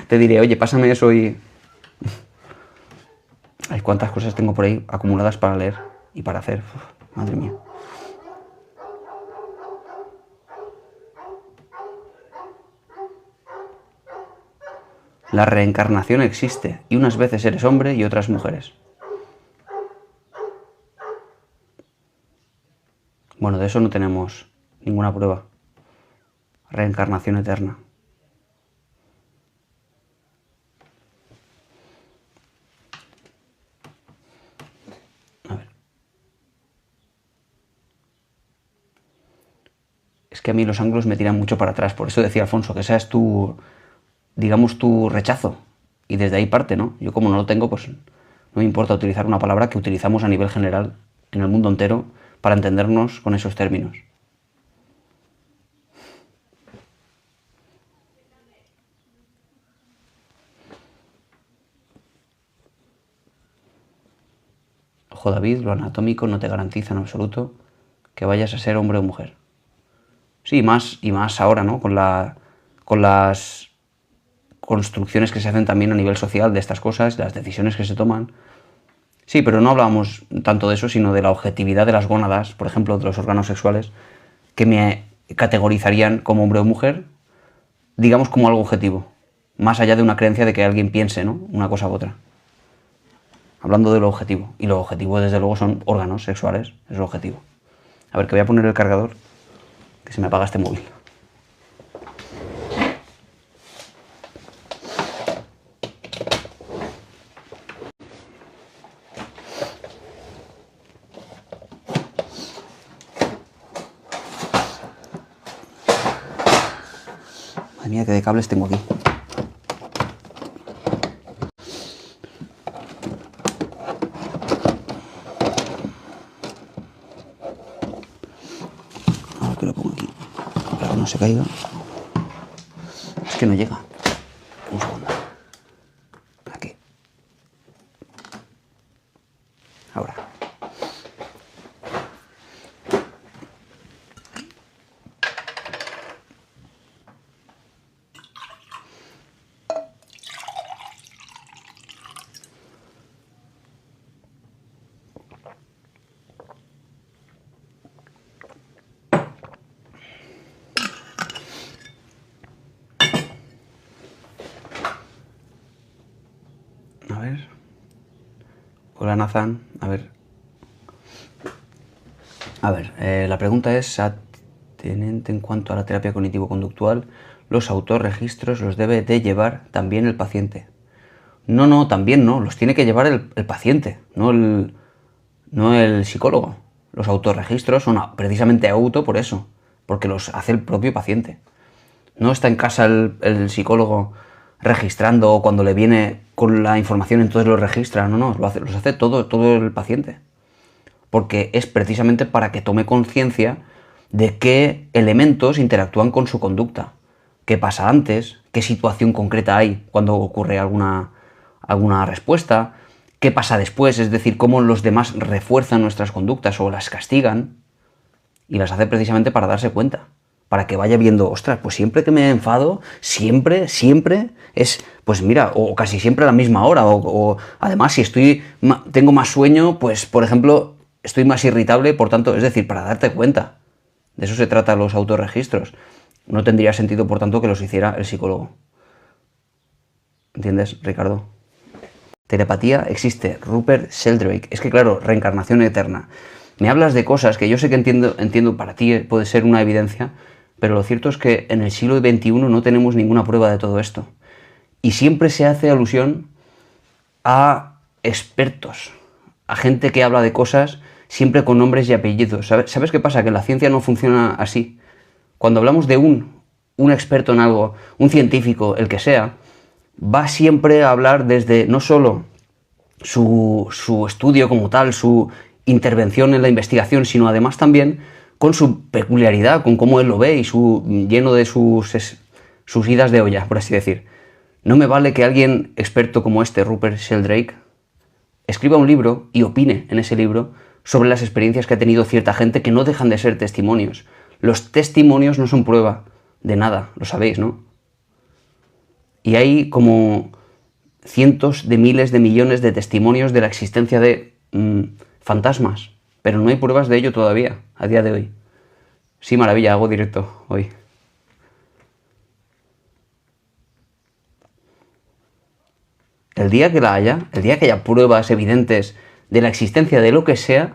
te diré, oye, pásame eso y... Ay, cuántas cosas tengo por ahí acumuladas para leer y para hacer. Uf, madre mía. La reencarnación existe y unas veces eres hombre y otras mujeres. Bueno, de eso no tenemos ninguna prueba. Reencarnación eterna. A ver. Es que a mí los ángulos me tiran mucho para atrás, por eso decía Alfonso, que esa es tu, digamos, tu rechazo. Y desde ahí parte, ¿no? Yo como no lo tengo, pues no me importa utilizar una palabra que utilizamos a nivel general en el mundo entero para entendernos con esos términos. Ojo, David, lo anatómico no te garantiza en absoluto que vayas a ser hombre o mujer. Sí, más y más ahora, ¿no? Con las construcciones que se hacen también a nivel social de estas cosas, las decisiones que se toman. Sí, pero no hablábamos tanto de eso, sino de la objetividad de las gónadas, por ejemplo, de los órganos sexuales, que me categorizarían como hombre o mujer, digamos como algo objetivo, más allá de una creencia de que alguien piense, ¿no? Una cosa u otra. Hablando de lo objetivo. Y lo objetivo, desde luego, son órganos sexuales. Es lo objetivo. A ver, que voy a poner el cargador, que se me apaga este móvil. Madre mía, qué de cables tengo aquí. Ahora que lo pongo aquí, para que no se caiga. Es que no llega. Un segundo. Aquí. Ahora. A ver. Hola, Nathan. A ver. La pregunta es, teniendo en cuanto a la terapia cognitivo-conductual, ¿los autorregistros los debe de llevar también el paciente? No, también no. Los tiene que llevar el paciente, no el psicólogo. Los autorregistros son precisamente auto por eso, porque los hace el propio paciente. No está en casa el psicólogo registrando o cuando le viene con la información entonces lo registra. No, los hace todo el paciente. Porque es precisamente para que tome conciencia de qué elementos interactúan con su conducta. ¿Qué pasa antes? ¿Qué situación concreta hay cuando ocurre alguna respuesta? ¿Qué pasa después? Es decir, cómo los demás refuerzan nuestras conductas o las castigan. Y las hace precisamente para darse cuenta. Para que vaya viendo, ostras, pues siempre que me enfado, siempre es, pues mira, o casi siempre a la misma hora. O además, si tengo más sueño, pues por ejemplo, estoy más irritable, por tanto, es decir, para darte cuenta. De eso se trata los autorregistros. No tendría sentido, por tanto, que los hiciera el psicólogo. ¿Entiendes, Ricardo? Telepatía existe. Rupert Sheldrake. Es que claro, reencarnación eterna. Me hablas de cosas que yo sé que entiendo para ti puede ser una evidencia, pero lo cierto es que en el siglo XXI no tenemos ninguna prueba de todo esto. Y siempre se hace alusión a expertos, a gente que habla de cosas siempre con nombres y apellidos. ¿Sabes qué pasa? Que la ciencia no funciona así. Cuando hablamos de un experto en algo, un científico, el que sea, va siempre a hablar desde no solo su estudio como tal, su intervención en la investigación, sino además también con su peculiaridad, con cómo él lo ve y lleno de sus idas de olla, por así decir. No me vale que alguien experto como Rupert Sheldrake, escriba un libro y opine en ese libro sobre las experiencias que ha tenido cierta gente que no dejan de ser testimonios. Los testimonios no son prueba de nada, lo sabéis, ¿no? Y hay como cientos de miles de millones de testimonios de la existencia de fantasmas, pero no hay pruebas de ello todavía, a día de hoy. Sí, maravilla, hago directo hoy. El día que la haya, el día que haya pruebas evidentes de la existencia de lo que sea,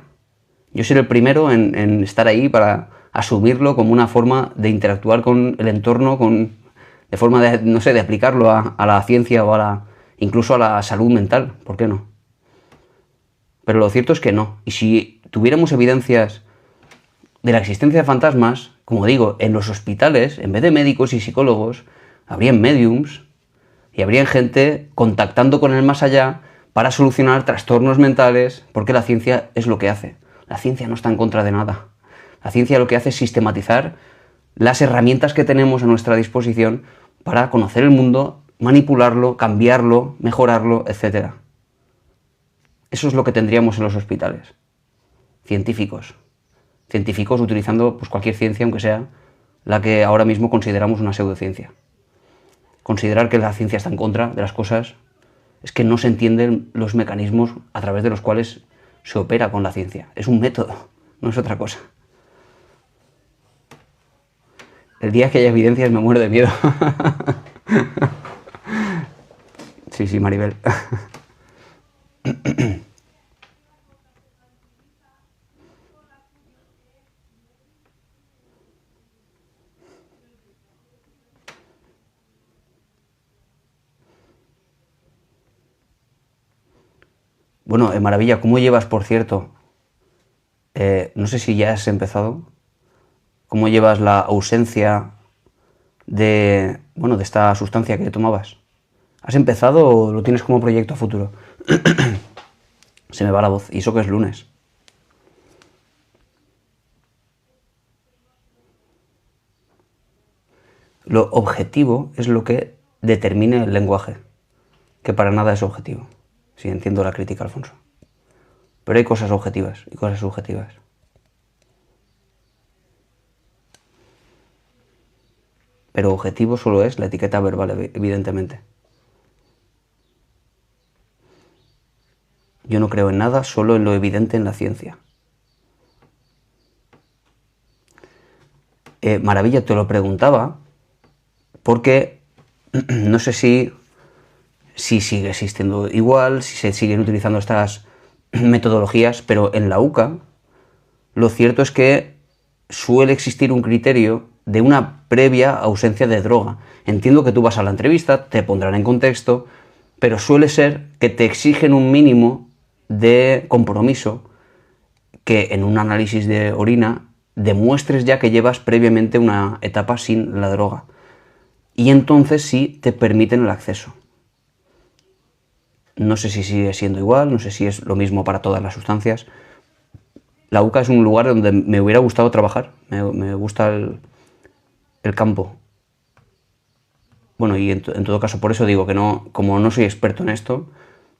yo seré el primero en estar ahí para asumirlo como una forma de interactuar con el entorno, de forma de, no sé, de aplicarlo a la ciencia o incluso a la salud mental, ¿por qué no? Pero lo cierto es que no. Y si tuviéramos evidencias de la existencia de fantasmas, como digo, en los hospitales, en vez de médicos y psicólogos, habrían mediums y habría gente contactando con el más allá para solucionar trastornos mentales, porque la ciencia es lo que hace. La ciencia no está en contra de nada. La ciencia lo que hace es sistematizar las herramientas que tenemos a nuestra disposición para conocer el mundo, manipularlo, cambiarlo, mejorarlo, etc. Eso es lo que tendríamos en los hospitales. Científicos. Científicos utilizando pues, cualquier ciencia, aunque sea la que ahora mismo consideramos una pseudociencia. Considerar que la ciencia está en contra de las cosas es que no se entienden los mecanismos a través de los cuales se opera con la ciencia. Es un método, no es otra cosa. El día que haya evidencias me muero de miedo. Sí, Maribel. Bueno, maravilla, ¿cómo llevas, por cierto? No sé si ya has empezado. ¿Cómo llevas la ausencia de esta sustancia que tomabas? ¿Has empezado o lo tienes como proyecto a futuro? Se me va la voz, y eso que es lunes. Lo objetivo es lo que determine el lenguaje, que para nada es objetivo. Sí, entiendo la crítica, Alfonso. Pero hay cosas objetivas y cosas subjetivas. Pero objetivo solo es la etiqueta verbal, evidentemente. Yo no creo en nada, solo en lo evidente en la ciencia. Maravilla, te lo preguntaba porque no sé si sigue existiendo igual, si se siguen utilizando estas metodologías, pero en la UCA lo cierto es que suele existir un criterio de una previa ausencia de droga. Entiendo que tú vas a la entrevista, te pondrán en contexto, pero suele ser que te exigen un mínimo de compromiso, que en un análisis de orina demuestres ya que llevas previamente una etapa sin la droga. y entonces sí te permiten el acceso. No sé si sigue siendo igual, no sé si es lo mismo para todas las sustancias. La UCA es un lugar donde me hubiera gustado trabajar, me gusta el campo. Bueno, y en todo caso, por eso digo que no, como no soy experto en esto,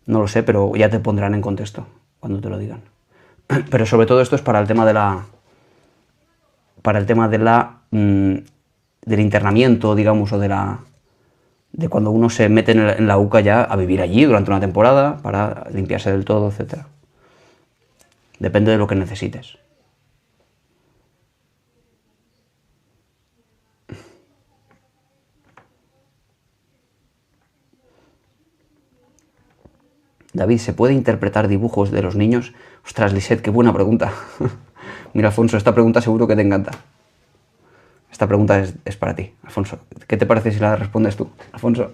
no lo sé, pero ya te pondrán en contexto cuando te lo digan. Pero sobre todo esto es para el tema de del internamiento, digamos, o de cuando uno se mete en la UCA ya a vivir allí durante una temporada para limpiarse del todo, etcétera. Depende de lo que necesites. David, ¿se puede interpretar dibujos de los niños? Ostras, Lisette, qué buena pregunta. Mira, Alfonso, esta pregunta seguro que te encanta. Esta pregunta es para ti, Alfonso. ¿Qué te parece si la respondes tú, Alfonso?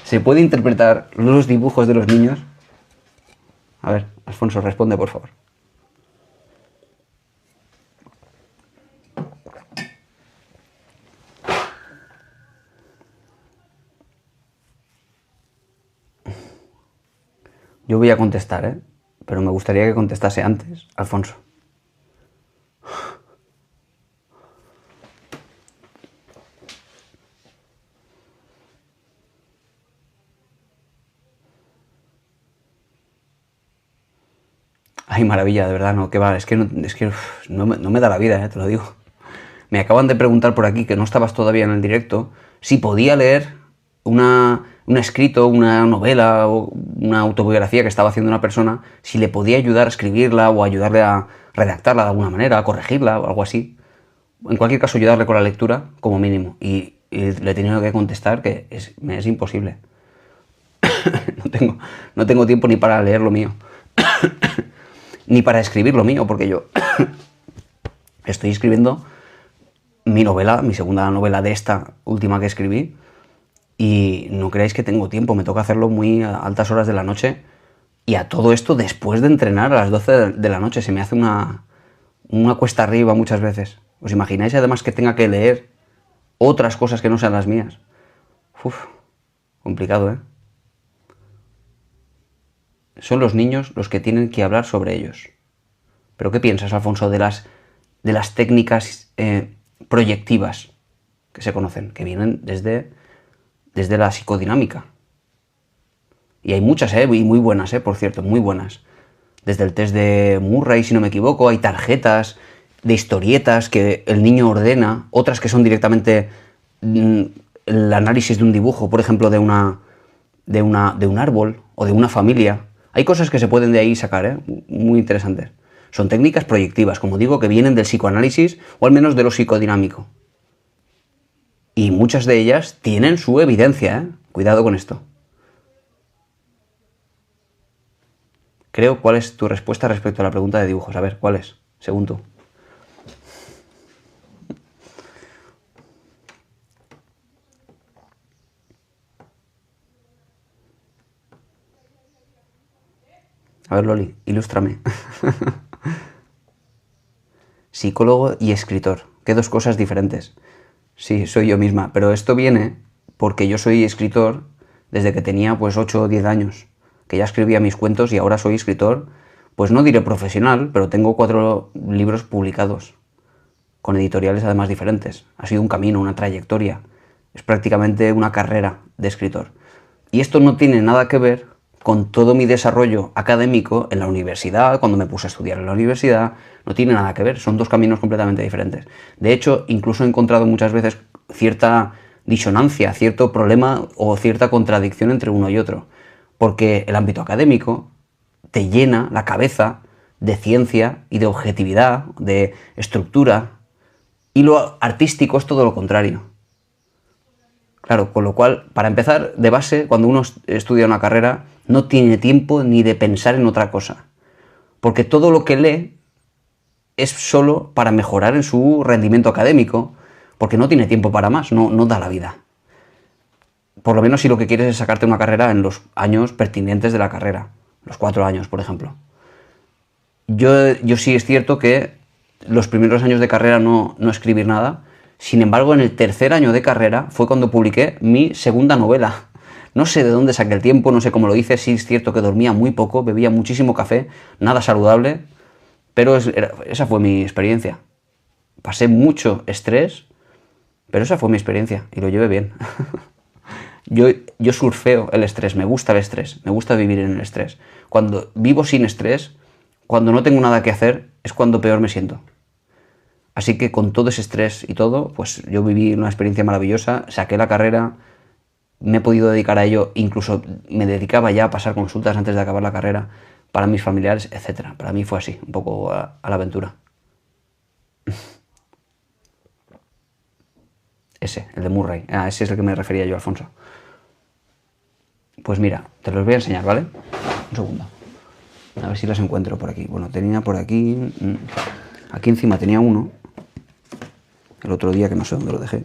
¿Se puede interpretar los dibujos de los niños? A ver, Alfonso, responde, por favor. Yo voy a contestar, ¿eh? Pero me gustaría que contestase antes, Alfonso. Ay, maravilla, de verdad, no, que va, es que no me da la vida, te lo digo. Me acaban de preguntar por aquí, que no estabas todavía en el directo, si podía leer un escrito, una novela o una autobiografía que estaba haciendo una persona, si le podía ayudar a escribirla o ayudarle a redactarla de alguna manera, a corregirla o algo así. En cualquier caso, ayudarle con la lectura, como mínimo. Y le he tenido que contestar que me es imposible. No tengo tiempo ni para leer lo mío. Ni para escribir lo mío, porque yo estoy escribiendo mi novela, mi segunda novela de esta última que escribí, y no creáis que tengo tiempo, me toca hacerlo muy a altas horas de la noche, y a todo esto después de entrenar a las 12 de la noche. Se me hace una cuesta arriba muchas veces. ¿Os imagináis además que tenga que leer otras cosas que no sean las mías? Uf, complicado, ¿eh? Son los niños los que tienen que hablar sobre ellos. ¿Pero qué piensas, Alfonso, de las técnicas proyectivas que se conocen, que vienen desde la psicodinámica? Y hay muchas, y muy buenas, por cierto, muy buenas. Desde el test de Murray, si no me equivoco, hay tarjetas de historietas que el niño ordena, otras que son directamente el análisis de un dibujo, por ejemplo, de un árbol o de una familia. Hay cosas que se pueden de ahí sacar, muy interesantes. Son técnicas proyectivas, como digo, que vienen del psicoanálisis o al menos de lo psicodinámico. Y muchas de ellas tienen su evidencia, Cuidado con esto. Creo, ¿cuál es tu respuesta respecto a la pregunta de dibujos? A ver, ¿cuál es? Según tú. A ver, Loli, ilústrame. Psicólogo y escritor. ¿Qué dos cosas diferentes? Sí, soy yo misma. Pero esto viene porque yo soy escritor desde que tenía pues 8 o 10 años. Que ya escribía mis cuentos y ahora soy escritor, pues no diré profesional, pero tengo 4 libros publicados. Con editoriales además diferentes. Ha sido un camino, una trayectoria. Es prácticamente una carrera de escritor. Y esto no tiene nada que ver con todo mi desarrollo académico en la universidad, cuando me puse a estudiar en la universidad. No tiene nada que ver, son dos caminos completamente diferentes. De hecho, incluso he encontrado muchas veces cierta disonancia, cierto problema o cierta contradicción entre uno y otro. Porque el ámbito académico te llena la cabeza de ciencia y de objetividad, de estructura, y lo artístico es todo lo contrario. Claro, con lo cual, para empezar, de base, cuando uno estudia una carrera, no tiene tiempo ni de pensar en otra cosa. Porque todo lo que lee es solo para mejorar en su rendimiento académico, porque no tiene tiempo para más, no da la vida. Por lo menos si lo que quieres es sacarte una carrera en los años pertinentes de la carrera, los 4 años, por ejemplo. Yo sí es cierto que los primeros años de carrera no escribir nada, Sin embargo, en el tercer año de carrera fue cuando publiqué mi segunda novela. No sé de dónde saqué el tiempo, no sé cómo lo hice, sí es cierto que dormía muy poco, bebía muchísimo café, nada saludable, pero esa fue mi experiencia. Pasé mucho estrés, pero esa fue mi experiencia y lo llevé bien. Yo surfeo el estrés, me gusta el estrés, me gusta vivir en el estrés. Cuando vivo sin estrés, cuando no tengo nada que hacer, es cuando peor me siento. Así que con todo ese estrés y todo, pues yo viví una experiencia maravillosa, saqué la carrera, me he podido dedicar a ello, incluso me dedicaba ya a pasar consultas antes de acabar la carrera para mis familiares, etcétera. Para mí fue así, un poco a la aventura. Ese, el de Murray. Ah, ese es el que me refería yo, Alfonso. Pues mira, te los voy a enseñar, ¿vale? Un segundo. A ver si las encuentro por aquí. Bueno, tenía por aquí... Aquí encima tenía uno. El otro día que no sé dónde lo dejé.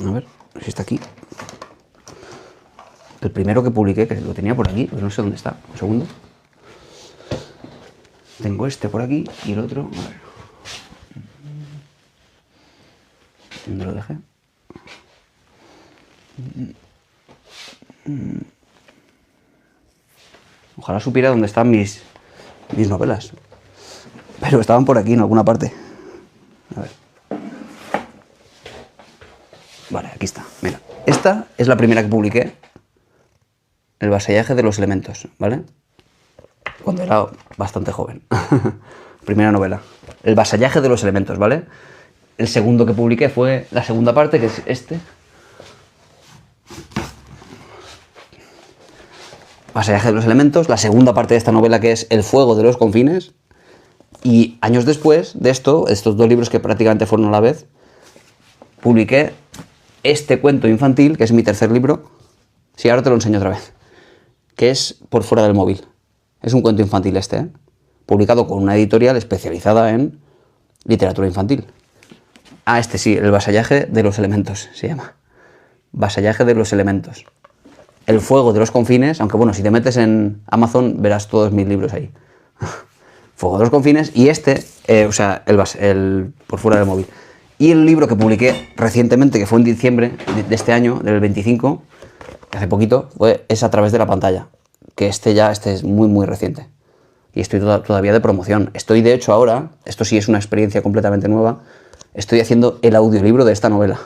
A ver si está aquí. El primero que publiqué, que lo tenía por aquí, pero no sé dónde está. Un segundo. Tengo este por aquí y el otro... A ver. ¿Dónde lo dejé? Ojalá supiera dónde están mis novelas. Pero estaban por aquí en alguna parte. A ver. Vale, aquí está. Mira, esta es la primera que publiqué. El vasallaje de los elementos, ¿vale? Cuando era bastante joven. Primera novela. El vasallaje de los elementos, ¿vale? El segundo que publiqué fue la segunda parte, que es este. Vasallaje de los elementos. La segunda parte de esta novela, que es El fuego de los confines. Y años después de esto, estos dos libros que prácticamente fueron a la vez, publiqué este cuento infantil, que es mi tercer libro. Sí, ahora te lo enseño otra vez. Que es Por fuera del móvil. Es un cuento infantil este, ¿eh? Publicado con una editorial especializada en literatura infantil. Ah, este sí, El vasallaje de los elementos se llama. Vasallaje de los elementos. El fuego de los confines, aunque bueno, si te metes en Amazon verás todos mis libros ahí. Fuego de los confines y este, o sea, el Por fuera del móvil. Y el libro que publiqué recientemente, que fue en diciembre de este año, del 25, hace poquito, es A través de la pantalla. Que este es muy, muy reciente. Y estoy todavía de promoción. Estoy, de hecho, ahora, esto sí es una experiencia completamente nueva, estoy haciendo el audiolibro de esta novela.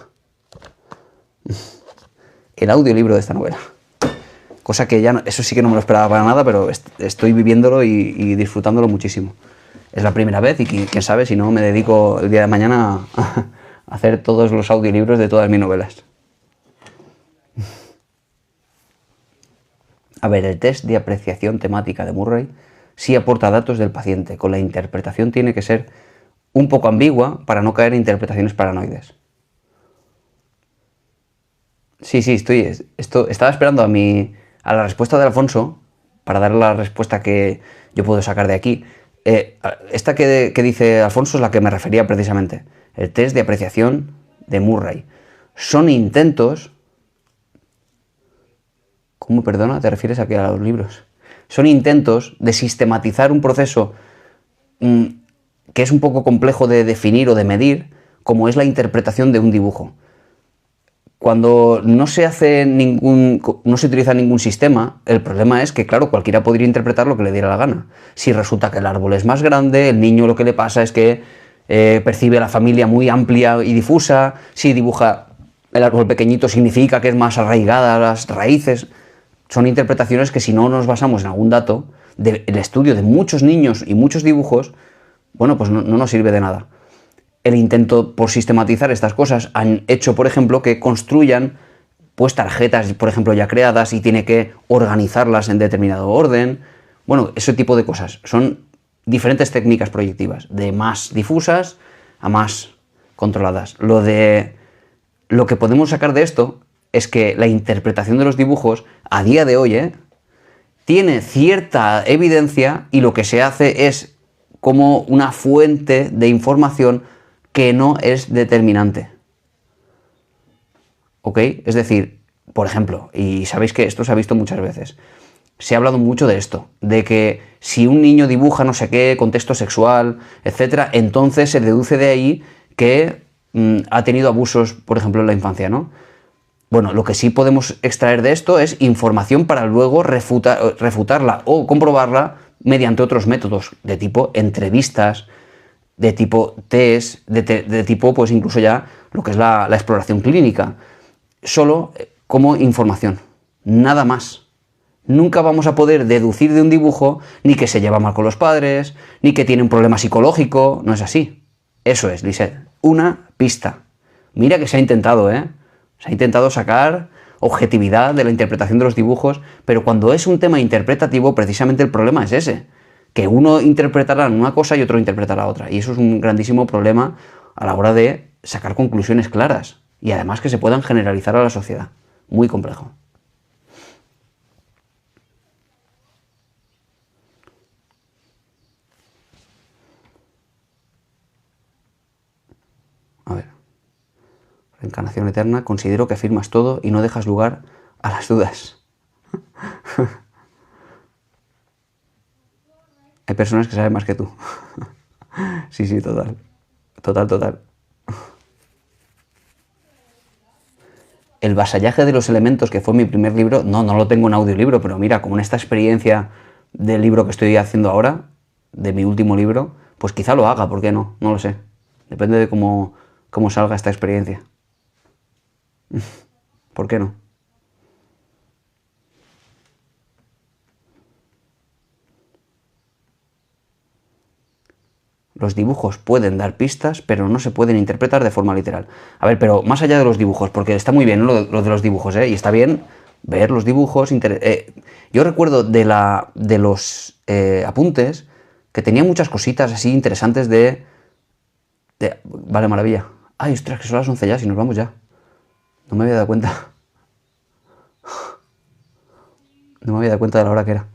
El audiolibro de esta novela. Cosa que ya, eso sí que no me lo esperaba para nada, pero estoy viviéndolo y disfrutándolo muchísimo. Es la primera vez y quién sabe si no me dedico el día de mañana a hacer todos los audiolibros de todas mis novelas. A ver, el test de apreciación temática de Murray sí aporta datos del paciente, con la interpretación tiene que ser un poco ambigua para no caer en interpretaciones paranoides. Sí, estaba esperando a la respuesta de Alfonso para dar la respuesta que yo puedo sacar de aquí. Esta que dice Alfonso es la que me refería precisamente. El test de apreciación de Murray. Son intentos... ¿Cómo, perdona? ¿Te refieres aquí a los libros? Son intentos de sistematizar un proceso que es un poco complejo de definir o de medir, como es la interpretación de un dibujo. Cuando no se utiliza ningún sistema, el problema es que, claro, cualquiera podría interpretar lo que le diera la gana. Si resulta que el árbol es más grande, el niño lo que le pasa es que percibe a la familia muy amplia y difusa, si dibuja el árbol pequeñito significa que es más arraigada a las raíces. Son interpretaciones que si no nos basamos en algún dato del estudio de muchos niños y muchos dibujos, bueno, pues no nos sirve de nada. El intento por sistematizar estas cosas han hecho, por ejemplo, que construyan pues tarjetas, por ejemplo, ya creadas y tiene que organizarlas en determinado orden. Bueno, ese tipo de cosas. Son diferentes técnicas proyectivas, de más difusas a más controladas. Lo que podemos sacar de esto es que la interpretación de los dibujos, a día de hoy, tiene cierta evidencia y lo que se hace es como una fuente de información que no es determinante. ¿Ok? Es decir, por ejemplo, y sabéis que esto se ha visto muchas veces, se ha hablado mucho de esto, de que si un niño dibuja no sé qué, contexto sexual, etcétera, entonces se deduce de ahí que ha tenido abusos, por ejemplo, en la infancia, ¿no? Bueno, lo que sí podemos extraer de esto es información para luego refutarla o comprobarla mediante otros métodos, de tipo entrevistas, de tipo test, de tipo, pues incluso ya lo que es la exploración clínica. Solo como información, nada más. Nunca vamos a poder deducir de un dibujo ni que se lleva mal con los padres, ni que tiene un problema psicológico, no es así. Eso es, Lisette, una pista. Mira que se ha intentado, ¿eh? Se ha intentado sacar objetividad de la interpretación de los dibujos, pero cuando es un tema interpretativo, precisamente el problema es ese, que uno interpretará una cosa y otro interpretará otra, y eso es un grandísimo problema a la hora de sacar conclusiones claras, y además que se puedan generalizar a la sociedad. Muy complejo. A ver. Reencarnación eterna, considero que afirmas todo y no dejas lugar a las dudas. Hay personas que saben más que tú. Sí, sí, total. Total, total. El vasallaje de los elementos, que fue mi primer libro, no lo tengo en audiolibro, pero mira, como en esta experiencia del libro que estoy haciendo ahora, de mi último libro, pues quizá lo haga, ¿por qué no? No lo sé. Depende de cómo salga esta experiencia. ¿Por qué no? Los dibujos pueden dar pistas, pero no se pueden interpretar de forma literal. A ver, pero más allá de los dibujos, porque está muy bien, ¿no? lo de los dibujos, ¿eh? Y está bien ver los dibujos. Yo recuerdo de los apuntes que tenía muchas cositas así interesantes Vale, maravilla. Ay, ostras, que son las 11 ya, si nos vamos ya. No me había dado cuenta. No me había dado cuenta de la hora que era.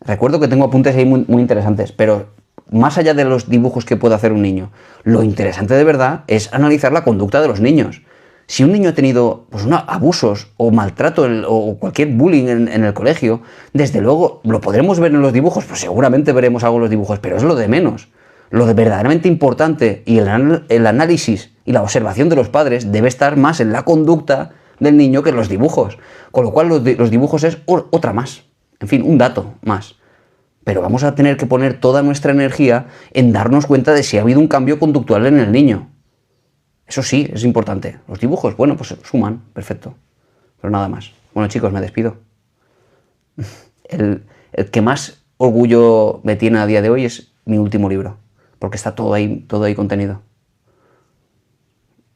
Recuerdo que tengo apuntes ahí muy interesantes, pero más allá de los dibujos que puede hacer un niño, lo interesante de verdad es analizar la conducta de los niños. Si un niño ha tenido pues, abusos o maltrato o cualquier bullying en el colegio, desde luego lo podremos ver en los dibujos, pues seguramente veremos algo en los dibujos, pero es lo de menos. Lo de verdaderamente importante y el análisis y la observación de los padres debe estar más en la conducta del niño que en los dibujos. Con lo cual los dibujos es otra más. En fin, un dato más. Pero vamos a tener que poner toda nuestra energía en darnos cuenta de si ha habido un cambio conductual en el niño. Eso sí, es importante. Los dibujos, bueno, pues suman, perfecto. Pero nada más. Bueno, chicos, me despido. El que más orgullo me tiene a día de hoy es mi último libro, porque está todo ahí contenido.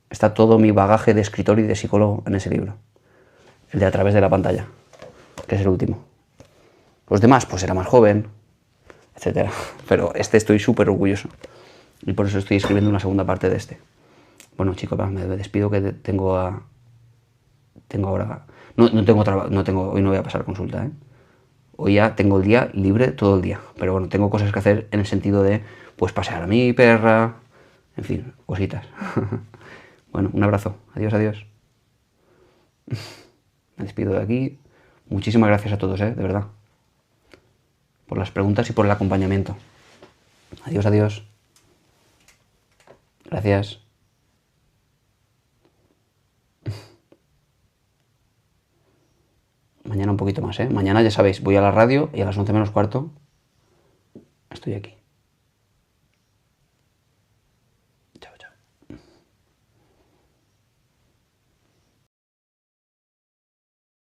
Está todo mi bagaje de escritor y de psicólogo en ese libro. El de A través de la pantalla, que es el último. Los demás, pues era más joven, etcétera. Pero estoy súper orgulloso. Y por eso estoy escribiendo una segunda parte de este. Bueno, chicos, me despido que tengo ahora... No tengo, hoy no voy a pasar consulta, ¿eh? Hoy ya tengo el día libre todo el día. Pero bueno, tengo cosas que hacer en el sentido de, pues, pasear a mi perra, en fin, cositas. Bueno, un abrazo. Adiós, adiós. Me despido de aquí. Muchísimas gracias a todos, de verdad. Por las preguntas y por el acompañamiento. Adiós, adiós. Gracias. Mañana un poquito más, Mañana ya sabéis, voy a la radio y a las 11 menos cuarto estoy aquí.